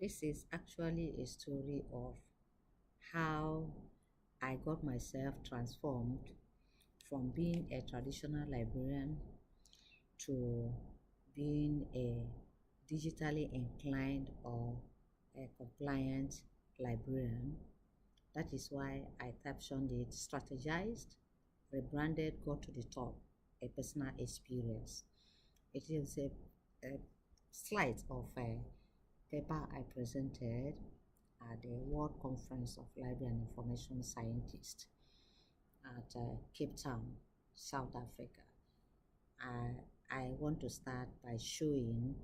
This is actually a story of how I got myself transformed from being a traditional librarian to being a digitally inclined or a compliant librarian. That is why I captioned it Strategized, Rebranded, Got to the Top, a personal experience. It is a slide of a paper I presented at the World Conference of Library and Information Scientists at Cape Town, South Africa. I want to start by showing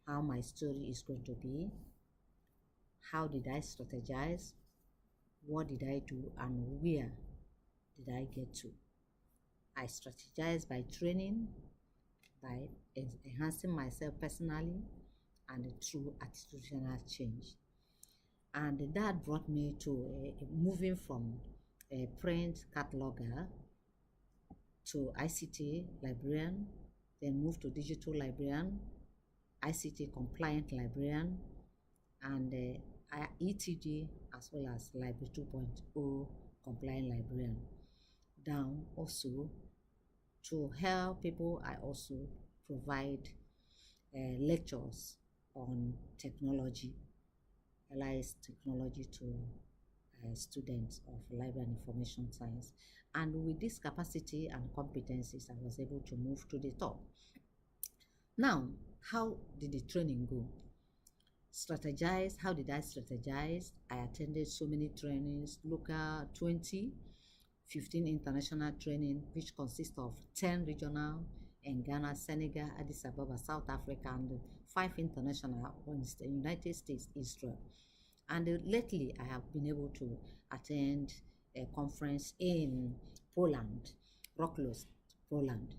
how my story is going to be. How did I strategize? What did I do? And where did I get to? I strategized by training, by enhancing myself personally, and through attitudinal change. And that brought me to moving from a print cataloger to ICT librarian, then moved to digital librarian, ICT compliant librarian, and ETD as well as Library 2.0 compliant librarian. Down also to help people, I also provide lectures on technology, allies technology to students of library and information science. And with this capacity and competencies, I was able to move to the top. Now, how did the training go? Strategize. How did I strategize? I attended so many trainings, local 20, 15 international training, which consists of 10 regional in Ghana, Senegal, Addis Ababa, South Africa, and 5 international in the United States, Israel. And lately, I have been able to attend a conference in Poland, Wrocław, Poland.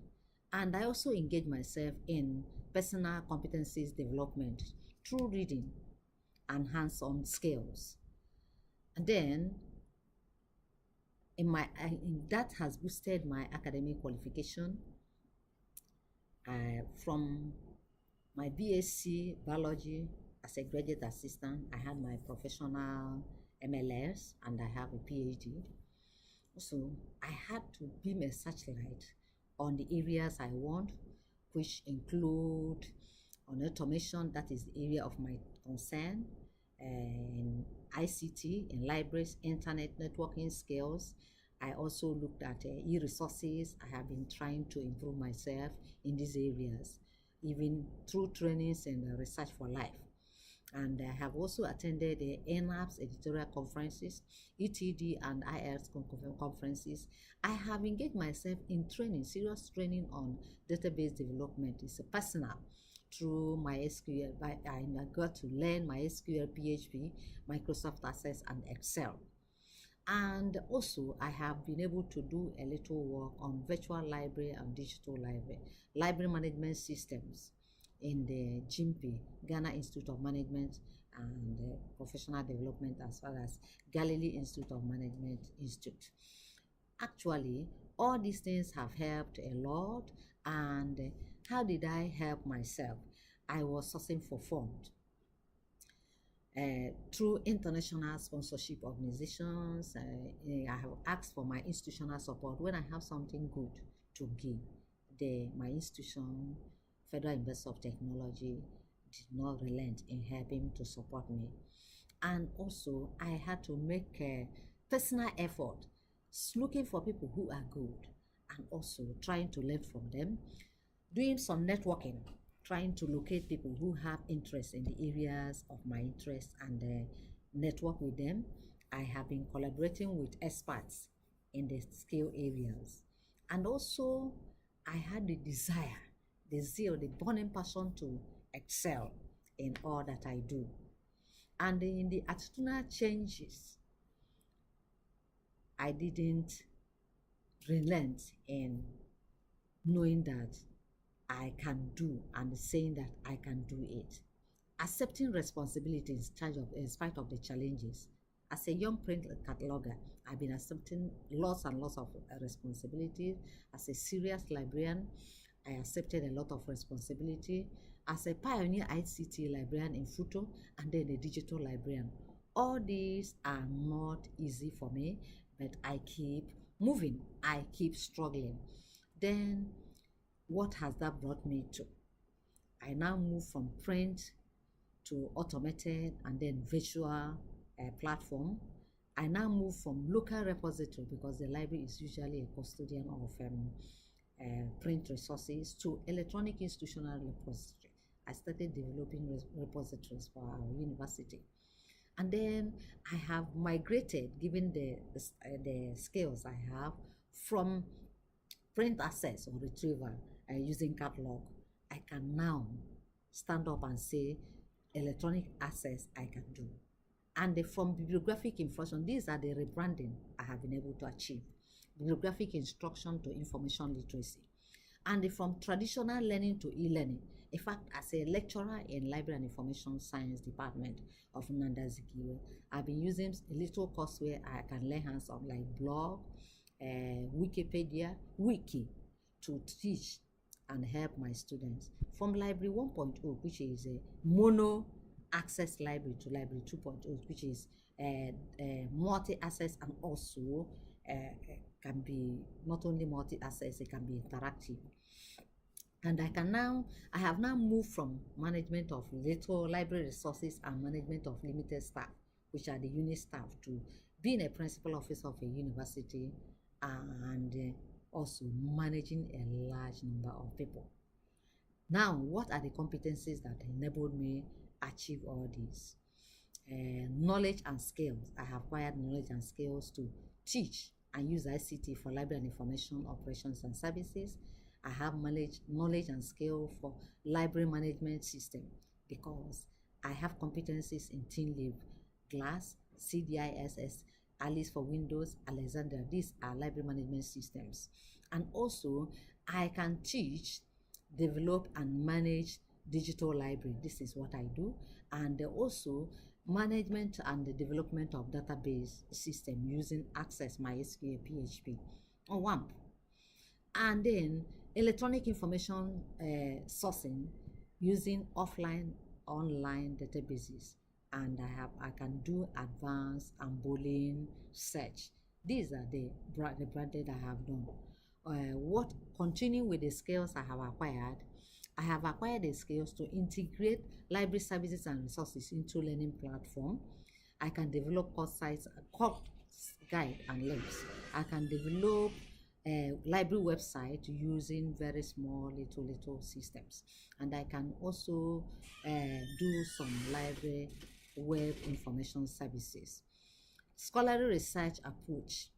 And I also engage myself in personal competencies development through reading and hands-on skills. And then, that has boosted my academic qualification. From my BSc Biology as a graduate assistant, I had my professional MLS and I have a PhD. So I had to beam a searchlight on the areas I want, which include on automation, that is the area of my concern, in ICT, in libraries, internet networking skills. I also looked at e-resources. I have been trying to improve myself in these areas, even through trainings and research for life. And I have also attended the NAPS editorial conferences, ETD and IELTS conferences. I have engaged myself in training, serious training on database development. It's a personal through MySQL. I got to learn MySQL, PHP, Microsoft Access, and Excel. And also, I have been able to do a little work on virtual library and digital library management systems in the GIMP, Ghana Institute of Management and Professional Development, as well as Galilee Institute of Management Institute. Actually, all these things have helped a lot. And how did I help myself? I was sourcing for funds. Through international sponsorship organizations, I have asked for my institutional support when I have something good to give. My institution, Federal University of Technology, did not relent in helping to support me. And also, I had to make a personal effort, looking for people who are good and also trying to learn from them, doing some networking, trying to locate people who have interest in the areas of my interest and network with them. I have been collaborating with experts in the skill areas. And also, I had the desire, the zeal, the burning passion to excel in all that I do. And in the attitudinal changes, I didn't relent in knowing that I can do and saying that I can do it. Accepting responsibility in spite of the challenges. As a young print cataloger, I've been accepting lots and lots of responsibility. As a serious librarian, I accepted a lot of responsibility. as a pioneer ICT librarian in Futo, and then a digital librarian. All these are not easy for me, but I keep moving, I keep struggling. Then what has that brought me to? I now move from print to automated and then virtual platform. I now move from local repository, because the library is usually a custodian of print resources, to electronic institutional repository. I started developing repositories for our university. And then I have migrated, given the skills I have, from print access or retrieval using catalog. I can now stand up and say electronic access I can do. And from bibliographic information, these are the rebranding I have been able to achieve. Bibliographic instruction to information literacy. And from traditional learning to e-learning. In fact, as a lecturer in Library and Information Science Department of Nanda Azikiwe, I've been using a little course where I can learn hands-on, like blog, Wikipedia, Wiki, to teach and help my students. From Library 1.0, which is a mono access library, to Library 2.0, which is multi-access, and also can be not only multi-access, it can be interactive. And I have now moved from management of little library resources and management of limited staff, which are the unit staff, to being a principal officer of a university and also managing a large number of people. Now, what are the competencies that enabled me achieve all these? Knowledge and skills. I have acquired knowledge and skills to teach and use ICT for library and information operations and services. I have knowledge and skill for library management system, because I have competencies in TeamLib, Glass, CDISS, Alice for Windows, Alexander. These are library management systems. And also, I can teach, develop, and manage digital library. This is what I do. And also, management and the development of database system using Access, MySQL, PHP, or WAMP. And then electronic information sourcing using offline, online databases. And I can do advanced and Boolean search. These are the branded I have done. Continuing with the skills I have acquired the skills to integrate library services and resources into learning platform. I can develop course sites, course guide and links. I can develop a library website using very small little systems. And I can also do some library web information services. Scholarly research approach.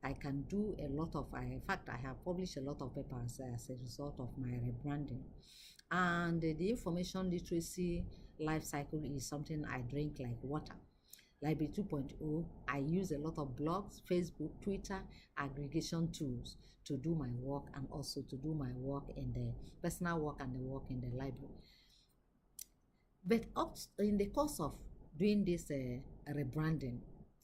I can do a lot of, in fact, I have published a lot of papers as a result of my rebranding. And the information literacy life cycle is something I drink like water. Library 2.0, I use a lot of blogs, Facebook, Twitter, aggregation tools to do my work, and also to do my work in the personal work and the work in the library. But in the course of doing this rebranding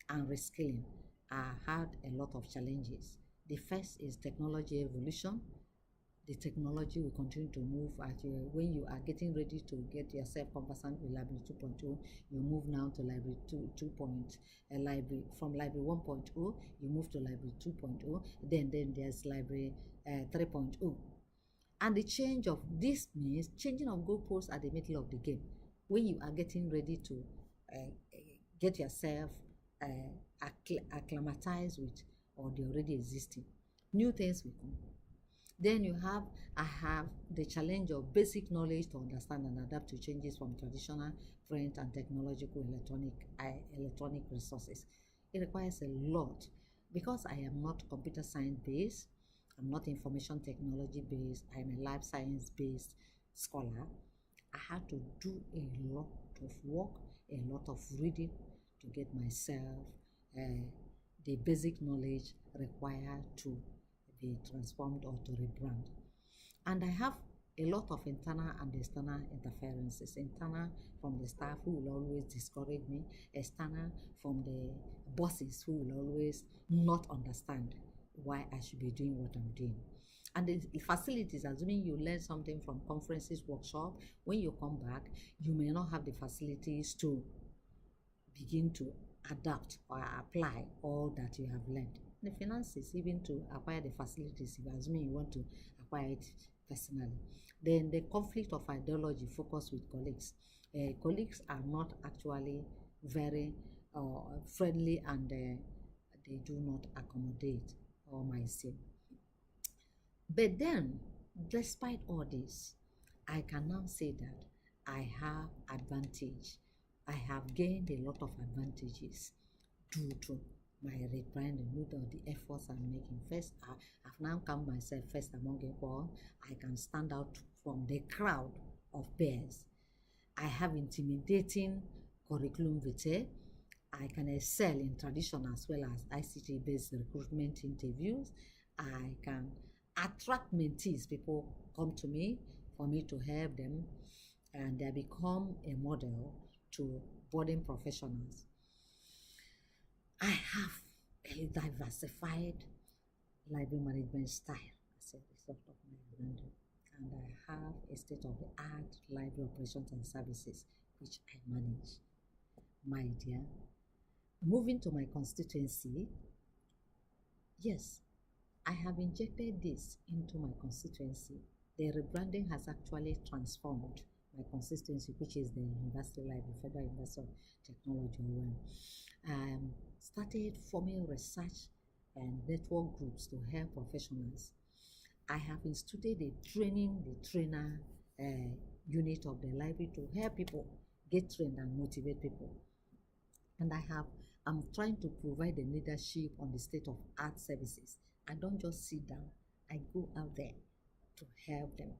and reskilling, I had a lot of challenges. The first is technology evolution. The technology will continue to move when you are getting ready to get yourself conversant with Library 2.0, you move now to Library 2. Library from Library 1.0, you move to Library 2.0, then there's Library 3.0. And the change of this means changing of goalposts at the middle of the game. When you are getting ready to get yourself acclimatized with or the already existing, new things will come. Then I have the challenge of basic knowledge to understand and adapt to changes from traditional print and technological electronic resources. It requires a lot, because I am not computer science based, I'm not information technology based, I'm a life science based scholar. I had to do a lot of work, a lot of reading to get myself the basic knowledge required to be transformed or to rebrand. And I have a lot of internal and external interferences. Internal from the staff who will always discourage me, external from the bosses who will always not understand why I should be doing what I'm doing. And the facilities, assuming you learn something from conferences, workshop, when you come back, you may not have the facilities to begin to adapt or apply all that you have learned. The finances, even to acquire the facilities, if assuming you want to acquire it personally. Then the conflict of ideology focus with colleagues. Colleagues are not actually very friendly, and they do not accommodate, or might say. But then, despite all this, I can now say that I have advantage. I have gained a lot of advantages due to my rebranding, due to the efforts I'm making. First, I've now come myself first among equal. I can stand out from the crowd of peers. I have intimidating curriculum vitae. I can excel in tradition as well as ICT-based recruitment interviews. I can attract mentees. People come to me for me to help them, and they become a model to budding professionals. I have a diversified library management style as a result of my branding, and I have a state-of-the-art library operations and services which I manage. My dear, moving to my constituency, yes, I have injected this into my constituency. The rebranding has actually transformed my constituency, which is the University Library, Federal University of Technology, Owerri. Started forming research and network groups to help professionals. I have instituted the trainer unit of the library to help people get trained and motivate people. And I'm trying to provide the leadership on the state of art services. I don't just sit down, I go out there to help them,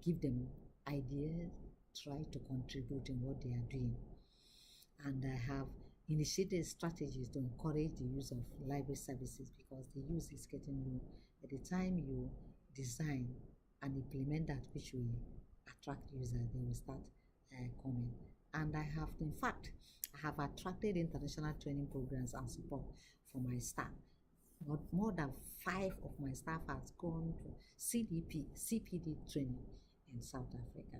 give them ideas, try to contribute in what they are doing. And I have initiated strategies to encourage the use of library services, because the use is getting low. At the time you design and implement that which will attract users, they will start coming. And I have, in fact, I have attracted international training programs and support for my staff. But more than 5 of my staff has gone to CPD training in South Africa.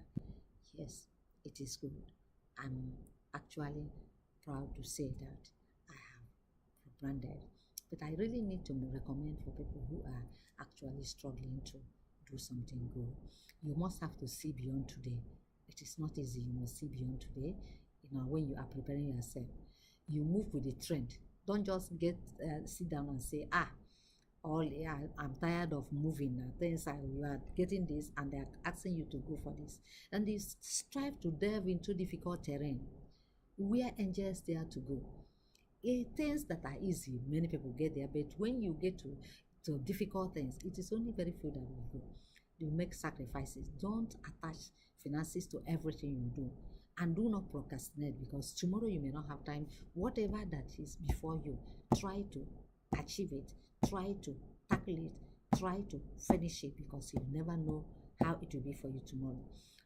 Yes, it is good. I'm actually proud to say that I have rebranded. But I really need to recommend for people who are actually struggling to do something good. You must have to see beyond today. It is not easy. You must see beyond today. When you are preparing yourself, you move with the trend. Don't just sit down and say, I'm tired of moving now. You are getting this and they are asking you to go for this. And they strive to delve into difficult terrain where angels dare to go. Things that are easy, many people get there, but when you get to difficult things, it is only very few that will go. You make sacrifices. Don't attach finances to everything you do. And do not procrastinate, because tomorrow you may not have time. Whatever that is before you, try to achieve it, try to tackle it, try to finish it, because you never know how it will be for you tomorrow.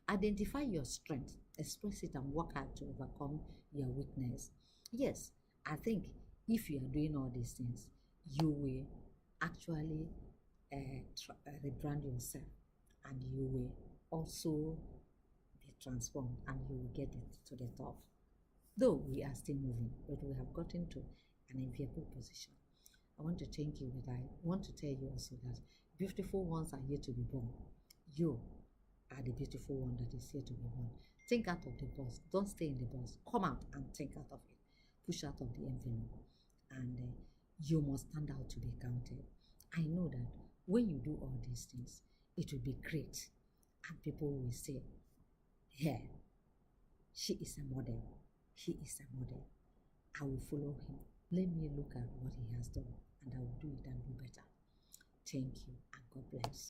Identify your strength, express it, and work hard to overcome your weakness. Yes, I think if you are doing all these things, you will actually rebrand yourself, and you will also transformed, and you will get it to the top. Though we are still moving, but we have gotten to an enviable position. I want to thank you, but I want to tell you also that beautiful ones are yet to be born. You are the beautiful one that is yet to be born. Think out of the box. Don't stay in the box. Come out and think out of it. Push out of the envelope, and you must stand out to be counted. I know that when you do all these things, it will be great, and people will say, "Yeah, she is a model. He is a model. I will follow him. Let me look at what he has done, and I will do it and do better." Thank you, and God bless.